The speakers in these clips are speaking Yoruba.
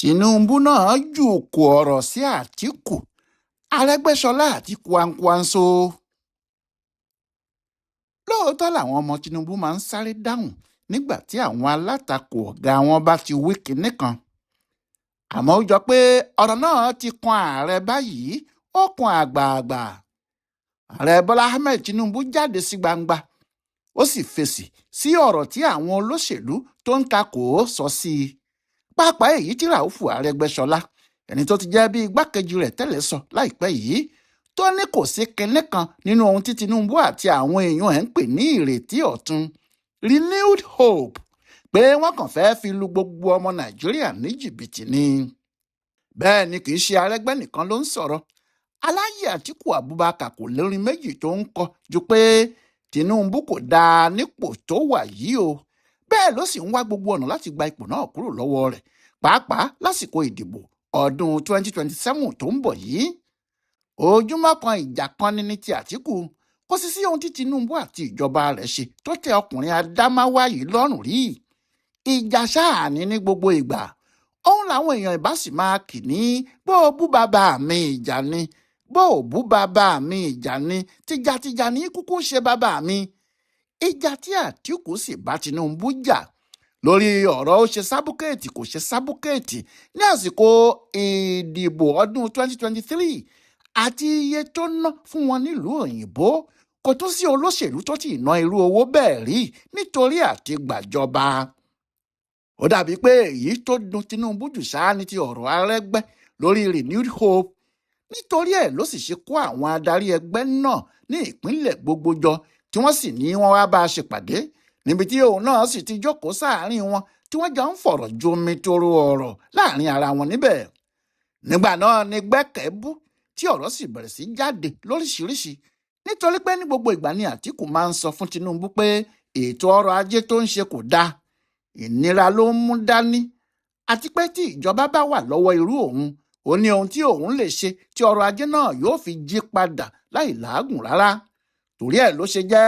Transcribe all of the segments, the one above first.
Tinubu náà jùkò ọ̀rọ̀ sí Atiku, Arẹ́gbẹ́ṣọlá àti Kwankwanso. Lóòótọ́ làwọn ọmọ Tinubu máa ń sáré dáhùn nígbà tí àwọn alátakò ọ̀gá wọn bá ti wí kinní kan. Àmọ́ ó jọ pé ọ̀rọ̀ náà ti kan ààrẹ báyìí, ó kan àgbààgbà. Ààrẹ Bọ́lá Ahmed Tinubu jáde sí gbangba, ó sì fèsì sí ọ̀rọ̀ tí àwọn olóṣèlú tó ń takò ó sọ sí i. Pàápàá èyí tí Ràúfù Arẹ́gbẹ́ṣọlá, ẹni tó ti jẹ́ bí igbákejì rẹ̀ tẹ́lẹ̀ sọ láìpẹ́ yìí, tó ní kò sí kinní kan nínú ohun tí Tinubu àti àwọn èèyàn ẹ̀ ń pè ní ìrètí ọ̀tun, renewed hope, pé wọ́n kàn fẹ́ fi lu gbogbo ọmọ Nàìjíríà ní jìbìtì ni. Bẹ́ẹ̀ ni kì í ṣe Arẹ́gbẹ́ nìkan ló ń sọ̀rọ̀. Aláàjì Atiku Abubakar kò lórin méjì tó ń kọ ju pé Tinubu kò dáa nípò tó wà yìí o. Bẹ́ẹ̀ ló sì ń wá gbogbo ọ̀nà láti gba ipò náà kúrò lọ́wọ́ rẹ̀, pàápàá lásìkò ìdìbò ọdún 2027 tó ń bọ̀ yìí. Ojúmọ́ kan ìjà kan ní ti Atiku, kò sì sí ohun tí Tinubu àti ìjọba rẹ̀ ṣe tó tẹ́ ọkùnrin Adámáwá yìí lọ́rùn rí. Ìjà ṣáà ní gbogbo ìgbà. Òun làwọn èèyàn ìbá sì máa kì ní bó o bú bàbá mi ìjà ni, bó o bú bàbá mi ìjà ni, tìjàtìjà ní kúkú ṣe bàbá mi. Ìjà tí Atiku sì bá Tinubu jà lórí ọ̀rọ̀ ó ṣe sábúkẹ́ẹ̀tì kò ṣe sábúkẹ́ẹ̀tì ní àsìkò ìdìbò ọdún 2023 àti iye tó ná fún wọn nílùú òyìnbó, kò tún sí olóṣèlú tó ti ná irú owó bẹ́ẹ̀ rí nítorí àti gbàjọba. Ó dàbí pé èyí tó dùn Tinubu jù ṣáá ní ti ọ̀rọ̀ Arẹ́gbẹ́ lórí renewed hope. Nítorí ẹ̀ ló sì ṣe kó àwọn adarí ẹgbẹ́ náà ní ìpínlẹ̀ gbogbo jọ tí wọ́n sì ní wọ́n wá bá a ṣèpàdé, níbi tí òun náà sì ti jókòó sáàárín wọn tí wọ́n jọ ń fọ̀rọ̀ jomitoro ọ̀rọ̀ láàrin ara wọn níbẹ̀. Nígbà náà ni gbẹ́kẹ̀ bú tí ọ̀rọ̀ sì bẹ̀rẹ̀ sí jáde lóríṣiríṣi, nítorí pé ní gbogbo ìgbà ni Atiku máa ń sọ fún Tinubu pé ètò ọrọ̀ ajé tó ń ṣe kò dáa, ìnira ló ń mú dání, àti pé tí ìjọba bá wà lọ́wọ́ irú òun, ó ní ohun tí òun lè ṣe tí ọrọ̀ ajé náà yóò fi jí padà láì làágùn rárá. Torí ẹ̀ ló ṣe jẹ́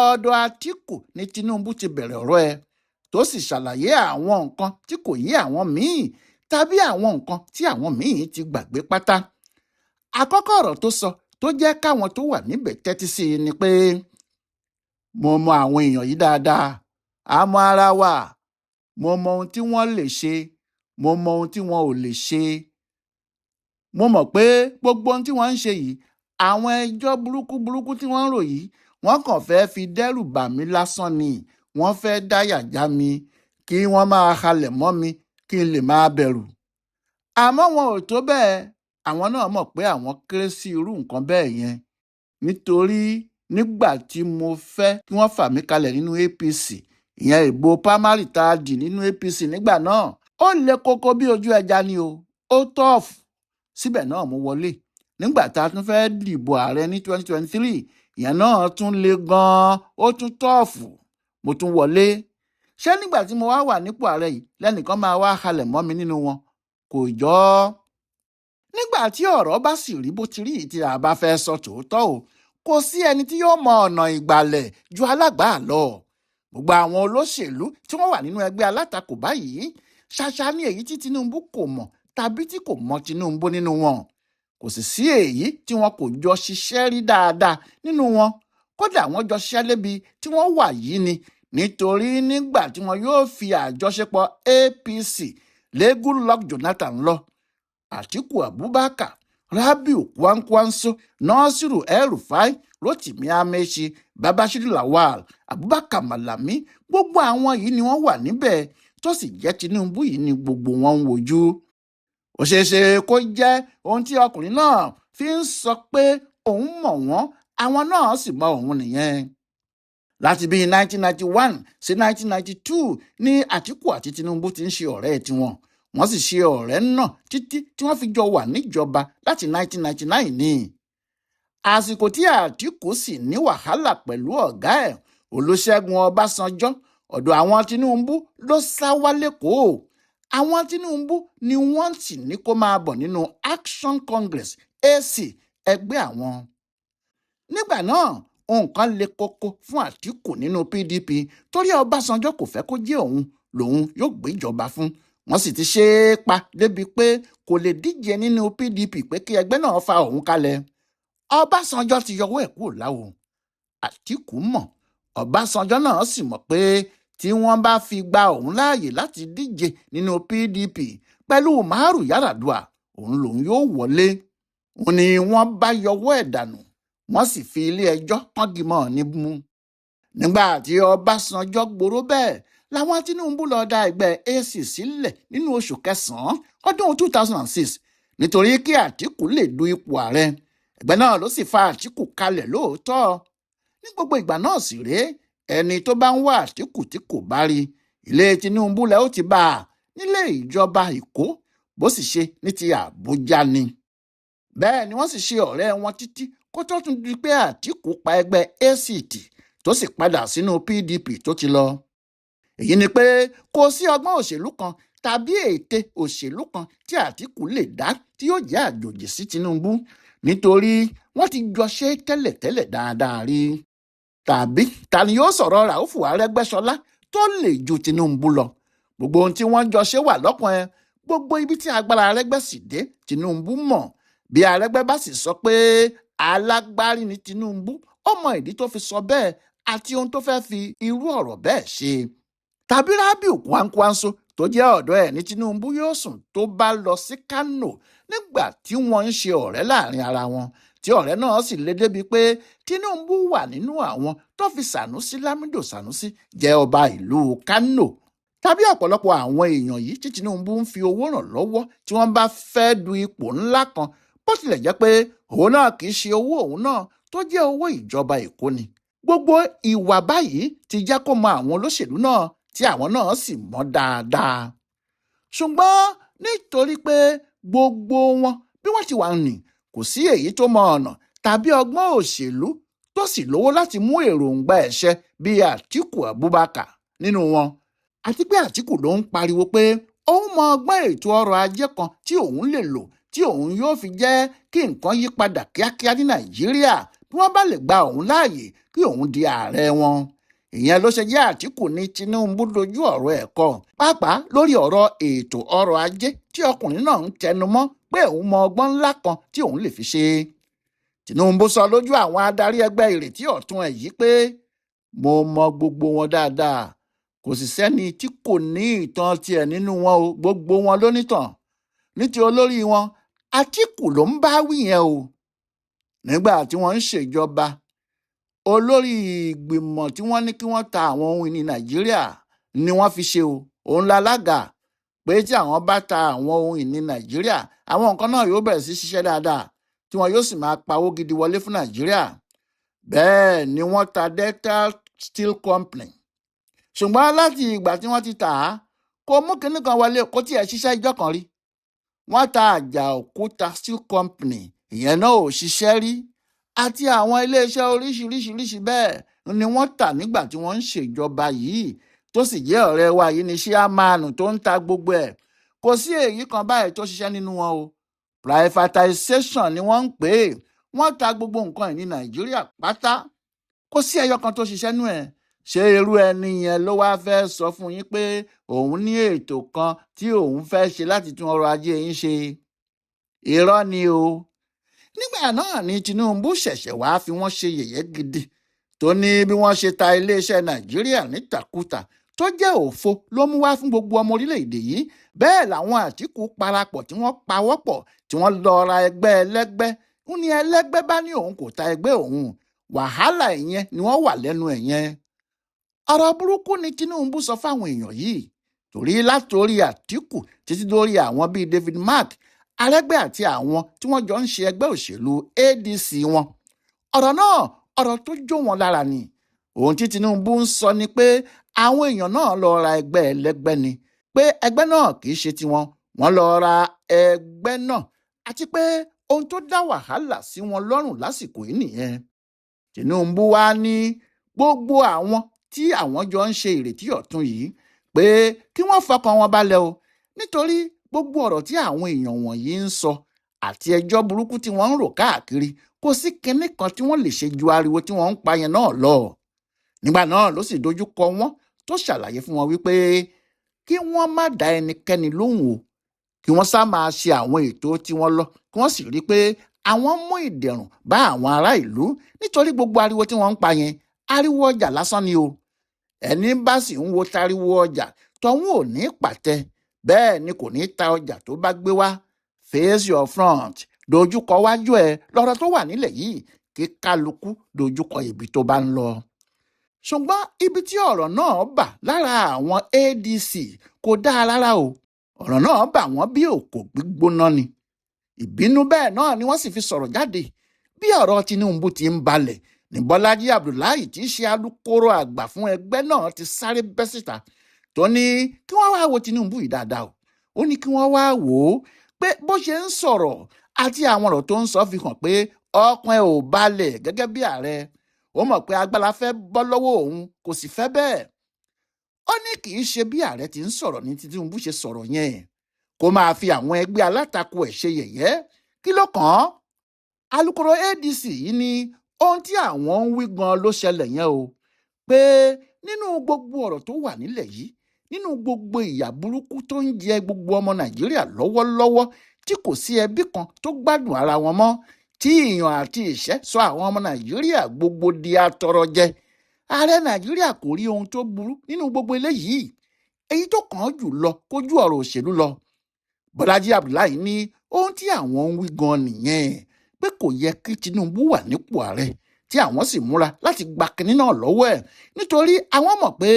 ọ̀dọ̀ Atiku ni Tinubu ti bẹ̀rẹ̀ ọ̀rọ̀ ẹ̀, tó sì ṣàlàyé àwọn nǹkan tí kò yé àwọn míì tàbí àwọn nǹkan tí àwọn míì ti gbàgbé pátá. Àkọ́kọ́ ọ̀rọ̀ tó sọ tó jẹ́ káwọn tó wà níbẹ̀ tẹ́tí sí i ni pé mo mọ àwọn èèyàn yìí dáadáa, a mọ ara wa, mo mọ ohun tí wọ́n lè ṣe, mo mọ ohun tí wọn ò lè ṣe. Mo mọ̀ pé gbogbo ohun tí wọ́n ń ṣe yìí, àwọn ẹjọ́ burúkú tí wọ́n ń rò yìí, wọ́n kàn fẹ́ fi dẹ́rù bà mí lásán ni, wọ́n fẹ́ dáyà já mi kí wọ́n máa halẹ̀ mọ́ mi kí n lè máa bẹ̀rù. Àmọ́ wọn ò tó bẹ́ẹ̀, àwọn náà mọ̀ pé àwọn kéré sí irú nǹkan bẹ́ẹ̀ yẹn, nítorí nígbà tí mo fẹ́ kí wọ́n fà mí kalẹ̀ nínú APC, ìyẹn ìbò primary tá a dì nínú APC nígbà náà, ó le koko bí ojú ẹja ni o, ó tọ́ọ̀fù. Síbẹ̀ náà mo wọlé. Nígbà tá a tún fẹ́ dìbò ààrẹ ní 2023, ìyẹn náà tún le gan-an, ó tún tọ́ọ̀fù, mo tún wọlé. Ṣé nígbà tí mo wà nípò ààrẹ yìí lẹ́nìkan máa wá halẹ̀ mọ́ mi nínú wọn? Kò jọ ọ́. Nígbà tí ọ̀rọ̀ bá sì rí bó ti rí tí a bá fẹ́ sọ tòótọ́ o, kò sí ẹni tí yóò mọ ọ̀nà ìgbàlẹ̀ ju alágbàá lọ. Gbogbo àwọn olóṣèlú tí wọ́n wà nínú ẹgbẹ́ alátakò báyìí, ṣàṣà ní èyí tí Tinubu kò mọ̀ tàbí tí kò mọ Tinubu nínú wọn. Kò sì sí èyí tí wọn kò jọ ṣiṣẹ́ rí dáadáa nínú wọn. Kódà wọ́n jọ ṣiṣẹ́ lébi tí wọ́n wà yìí ni, nítorí nígbà tí wọn yóò fi àjọṣepọ̀ APC lé Goodluck Jonathan lọ, Atiku Abubakar, Rabiu Kwankwanso, Nasiru El-Rufai, Rotimi Amaechi, Babashir Lawal, Abubakar Malami, gbogbo àwọn yìí ni wọ́n wà níbẹ̀, tó sì jẹ́ Tinubu yìí ni gbogbo wọn ń wojú. Ó ṣeéṣe kó jẹ́ ohun tí ọkùnrin náà fi ń sọ pé òun mọ̀ wọ́n, àwọn náà sì mọ òun nìyẹn. Láti bíi 1991 sí 1992 ni Atiku àti Tinubu ti ń ṣe ọ̀rẹ́ tiwọn. Wọ́n sì ṣe ọ̀rẹ́ náà títí tí wọ́n fi jọ wà níjọba láti 1999 ni. Àsìkò tí Atiku sì ní wàhálà pẹ̀lú ọ̀gá ẹ̀ Olúṣẹ́gun Ọbásanjọ́, ọ̀dọ̀ àwọn Tinubu ló sá wálé kó. Àwọn Tinubu ni wọ́n sì ní kó máa bọ̀ nínú Action Congress AC ẹgbẹ́ àwọn. Nígbà náà nǹkan le koko fún Atiku nínú PDP torí Ọbásanjọ́ kò fẹ́ kó jẹ́ òun lòun yóò gbéjọba fún. wọ́n sì ti ṣe é pa débi pé kò lè díje nínú PDP pé kí ẹgbẹ́ náà fa òun kalẹ̀. Ọbásanjọ́ ti yọwọ́ ẹ̀ kúrò láwo. Àtíkù mọ̀, Ọbásanjọ́ náà sì mọ̀ pé tí wọ́n bá fi gba òun láàyè láti díje nínú PDP pẹ̀lú Umaru Yar'Adua, òun lòun yóò wọlé. Òun ni wọ́n bá yọwọ́ ẹ̀ dànù, wọ́n sì fi ilé-ẹjọ́ kángi mọ́ ọ nímú. Nígbà tí Ọbásanjọ́ gbòòrò bẹ́ẹ̀ làwọn Tinubu lọ dá ẹgbẹ́ AC sílẹ̀ nínú oṣù kẹsàn-án ọdún 2006 nítorí kí Àtíkù lè du ipò ààrẹ. Ẹgbẹ́ náà ló sì fa Àtíkù kalẹ̀ lóòótọ́. Ní gbogbo ìgbà náà sì rèé, ẹni tó bá ń wá Àtíkù tí kò bá rí, ilé Tinubu lẹ ó ti bá a, nílé ìjọba Èkó, bó sì ṣe ní ti Àbújá ni. Bẹ́ẹ̀ ni wọ́n sì ṣe ọ̀rẹ́ wọn títí kó tó tún di pé Àtíkù pa ẹgbẹ́ AC tì tó sì padà sínú PDP tó ti lọ. Èyí ni pé kò sí ọgbọ́n òṣèlú kan tàbí ète òṣèlú kan tí Àtíkù lè dá tí yóò jẹ́ àjòjì sí Tinubu, nítorí wọ́n ti jọ ṣe tẹ́lẹ̀tẹ́lẹ̀ dáadáa rí. Tàbí ta ni yóò sọ̀rọ̀ Ràúfù Arẹ́gbẹ́ṣọlá tó lè ju Tinubu lọ? Gbogbo ohun tí wọ́n jọ ṣe wà lọ́kàn ẹ, gbogbo ibi tí agbára Arẹ́gbẹ́ sì dé Tinubu mọ̀. Bí Arẹ́gbẹ́ bá sì sọ pé alágbárí ni Tinubu, ó mọ ìdí tó fi sọ bẹ́ẹ̀ àti ohun tó fẹ́ fi irú ọ̀rọ̀ bẹ́ẹ̀ ṣe. Tàbí Rábìù Kwankwanso tó jẹ́ ọ̀dọ́ ẹ̀ ní Tinubu yóò sùn tó bá lọ sí Kánò nígbà tí wọ́n ń ṣe ọ̀rẹ́ láàrin ara wọn, tí ọ̀rẹ́ náà sì lé débi pé Tinubu wà nínú àwọn tó fi Sànúsí Lámídò Sànúsí jẹ ọba ìlú Kánò. Tàbí ọ̀pọ̀lọpọ̀ àwọn èèyàn yìí tí Tinubu ń fi owó ràn lọ́wọ́ tí wọ́n bá fẹ́ du ipò ńlá kan, bó tilẹ̀ jẹ́ pé òun náà kì í ṣe owó òun náà tó jẹ́ owó ìjọba Èkó ni. Gbogbo ìwà báyìí ti jẹ́ kó mọ àwọn olóṣèlú náà tí àwọn náà sì mọ̀ dáadáa. Ṣùgbọ́n nítorí pé gbogbo wọn bí wọ́n ti wà nì, kò sí èyí tó mọ ọ̀nà tàbí ọgbọ́n òṣèlú tó sì lówó láti mú èròǹgbà ẹ̀ ṣẹ bí Àtíkù Abubakar nínú wọn. Àti pé Àtíkù ló ń pariwo pé òun mọ ọgbọ́n ètò ọrọ̀ ajé kan tí òun lè lò tí òun yóò fi jẹ́ kí nǹkan yí padà kíákíá ní Nàìjíríà bí wọ́n bá lè gba òun láàyè kí òun di ààrẹ wọn. Ìyẹn ló ṣe jẹ́ Àtíkù ní Tinubu dojú ọ̀rọ̀ ẹ̀ kọ, pàápàá lórí ọ̀rọ̀ ètò ọrọ̀ ajé tí ọkùnrin náà ń tẹnu mọ́ pé òun mọ ọgbọ́n ńlá kan tí òun lè fi ṣe. Tinubu sọ lójú àwọn adarí ẹgbẹ́ Ìrètí Ọ̀tún ẹ̀ yìí pé mo mọ gbogbo wọn dáadáa, kò sì sẹ́ni tí kò ní ìtàn tiẹ̀ nínú wọn o, gbogbo wọn ló nítàn. Ní ti olórí wọn, Àtíkù ló ń bá wí yẹn o. Nígbà tí wọ́n ń ṣèjọba, olórí ìgbìmọ̀ tí wọ́n ní kí wọ́n ta àwọn ohun ìní Nàìjíríà ni wọ́n fi ṣe o, òun lálága, pé tí àwọn bá ta àwọn ohun ìní Nàìjíríà, àwọn nǹkan náà yóò bẹ̀rẹ̀ sí ṣiṣẹ́ dáadáa tí wọn yóò sì máa pawó gidi wọlé fún Nàìjíríà. Bẹ́ẹ̀ ni wọ́n ta Delta Steel Company. Ṣùgbọ́n láti ìgbà tí wọ́n ti tà á, kò mú kinní kan wọlé, kò tiẹ̀ ṣiṣẹ́ ijọ́ kan rí. Wọ́n ta Àjàòkúta Steel Company, ìyẹn náà ò ṣiṣẹ́ rí. Àti àwọn iléeṣẹ́ oríṣiríṣiríṣi bẹ́ẹ̀ ni wọ́n tà nígbà tí wọ́n ń ṣèjọba yìí, tó sì jẹ́ ọ̀rẹ́ wa yìí ní ṣíàmánu tó ń ta gbogbo ẹ̀. Kò sí èyí kan báyìí tó ṣiṣẹ́ nínú wọn o. Privatization ni wọ́n ń pè é. Wọ́n ta gbogbo nǹkan ìní Nàìjíríà pátá. Kò sí ẹyọ kan tó ṣiṣẹ́ nú ẹ̀. Ṣé irú ẹni yẹn ló wá fẹ́ sọ fún yín pé òun ní ètò kan tí òun fẹ́ ṣe láti tún ọrọ̀ ajé yín ṣe? Irọ́ ni o. Nígbà náà ni Tinubu ṣẹ̀ṣẹ̀ wá fi wọ́n ṣe yẹ̀yẹ́ gidi, tó ní bí wọ́n ṣe ta iléeṣẹ́ Nàìjíríà nítakúta tó jẹ́ òfo ló mú wá fún gbogbo ọmọ orílẹ̀-èdè yìí. Bẹ́ẹ̀ làwọn Àtíkù parapọ̀ tí wọ́n pawọ́pọ̀ tí wọ́n lọ ra ẹgbẹ́ ẹlẹ́gbẹ́. Ó ní ẹlẹ́gbẹ́ bá ní òun kò ta ẹgbẹ́ òun. Wàhálà ìyẹn ni wọ́n wà lẹ́nu ẹ̀ yẹn. Ọ̀rọ̀ burúkú ni Tinubu sọ fáwọn èèyàn yìí, torí látòrí Àtíkù títí lórí àwọn bíi David Mark, Arẹ́gbẹ́ àti àwọn tí wọ́n jọ ń ṣe ẹgbẹ́ òṣèlú ADC wọn. Ọ̀rọ̀ náà ọ̀rọ̀ tó jó wọn lára ni. Ohun tí Tinubu ń sọ ni pé àwọn èèyàn náà lọ ra ẹgbẹ́ ẹlẹ́gbẹ́ ni, pé ẹgbẹ́ náà kì í ṣe tiwọn, wọ́n lọ ra ẹgbẹ́ náà, àti pé ohun tó dá wàhálà sí wọn lọ́rùn lásìkò yìí nìyẹn. Tinubu wá ní gbogbo àwọn tí àwọn jọ ń ṣe Ìrètí Ọ̀tún yìí pé kí wọ́n fọkàn wọn balẹ̀ o, nítorí gbogbo ọ̀rọ̀ tí àwọn èèyàn wọ̀nyí ń sọ àti ẹjọ́ burúkú tí wọ́n ń rò káàkiri, kò sí kinní kan tí wọ́n lè ṣe ju ariwo tí wọ́n ń pa yẹn náà lọ. Nígbà náà ló sì dojú kọ wọ́n tó ṣàlàyé fún wọn wípé kí wọ́n má dá ẹnikẹ́ni lóhùn o, kí wọ́n sá máa ṣe àwọn ètò tiwọn lọ, kí wọ́n sì rí i pé àwọn mú ìdẹ̀rùn bá àwọn ará ìlú, nítorí gbogbo ariwo tí wọ́n ń pa yẹn ariwo ọjà lásán ni o. ẹni bá sì ń wo tariwo ọjà tọ̀hún ò ní pàtẹ, bẹ́ẹ̀ ni kò ní ta ọjà tó bá gbé wá. Face your front, dojúkọ wájú ẹ lọ́rọ̀ tó wà nílẹ̀ yìí, kí kálukú dojúkọ ibi tó bá ń lọ. ṣùgbọ́n ibi tí ọ̀rọ̀ náà bà lára àwọn ADC kò dáa rárá o. ọ̀rọ̀ náà bà wọ́n bí òkò gbígbóná ni. ìbínú bẹ́ẹ̀ náà ni wọ́n sì fi sọ̀rọ̀ jáde. bí ọ̀rọ̀ Tinubu ti ń balẹ̀ ní Bọ́lájí Abdullahi tí í ṣe alukoro àgbà fún ẹgbẹ́ náà ti sáré bẹ́ síta tó ní kí wọ́n wá wo Tinubu yìí dáadáa o. ó ní kí wọ́n wá wò ó pé bó ṣe ń sọ̀rọ̀ àti àwọn ọ̀rọ̀ tó ń sọ fi hàn pé ọkàn ẹ̀ ò balẹ̀ gẹ́gẹ́ bí ààrẹ. ó mọ̀ pé agbára fẹ́ bọ́ lọ́wọ́ òun, kò sì fẹ́ bẹ́ẹ̀. ó ní kì í ṣe bí ààrẹ ti ń sọ̀rọ̀ ní Tinubu ṣe sọ̀rọ̀ yẹn, kó máa fi àwọn ẹgbẹ́ alátakò ẹ̀ ṣe yẹ̀yẹ́. kí ló kàn án? alukoro ADC yìí ní ohun tí àwọn ń wí gan ló ṣẹlẹ̀ yẹn o, pé nínú gbogbo ọ̀rọ̀ tó wà nílẹ̀ yìí, nínú gbogbo ìyà burúkú tó ń jẹ gbogbo ọmọ Nàìjíríà lọ́wọ́lọ́wọ́, tí kò sí ẹbí kan tó gbádùn ara wọn mọ́, tí ìyàn àti ìṣẹ́ sọ àwọn ọmọ Nàìjíríà gbogbo di atọrọ jẹ. ààrẹ Nàìjíríà kò rí ohun tó burú nínú gbogbo eléyìí. èyí tó kàn án jù lọ kójú ọ̀rọ̀ òṣèlú lọ. Bọ́lájí Abdullahi ní ohun tí àwọn ń wí gan nìyẹn, pé kò yẹ kí Tinubu wà nípò ààrẹ, tí àwọn sì múra láti gba kinní náà lọ́wọ́ ẹ̀, nítorí àwọn mọ̀ pé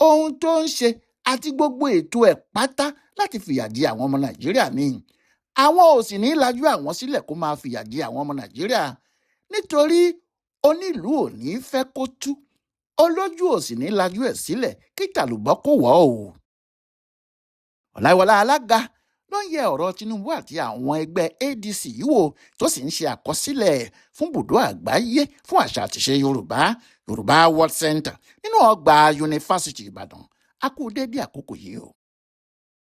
ohun tó ń ṣe àti gbogbo ètò ẹ̀ pátá láti fìyà jẹ àwọn ọmọ Nàìjíríà ni. àwọn ò sì ní lajú àwọn sílẹ̀ kó máa fìyà jẹ àwọn ọmọ Nàìjíríà, nítorí onílùú ò ní fẹ́ kó tú, olójú ò sì ní lajú ẹ̀ sílẹ̀ kí tàlùbọ́ kó wọ́ o. Ọláyíwọlá Alága ló ń yẹ ọ̀rọ̀ Tinubu àti àwọn ẹgbẹ́ ADC yìí wò, tó sì ń ṣe àkọsílẹ̀ fún bùdó àgbáyé fún àṣà àtìṣe Yorùbá World Center nínú ọgbà yunifásitì Ìbàdàn. a kú dédé àkókò yìí o.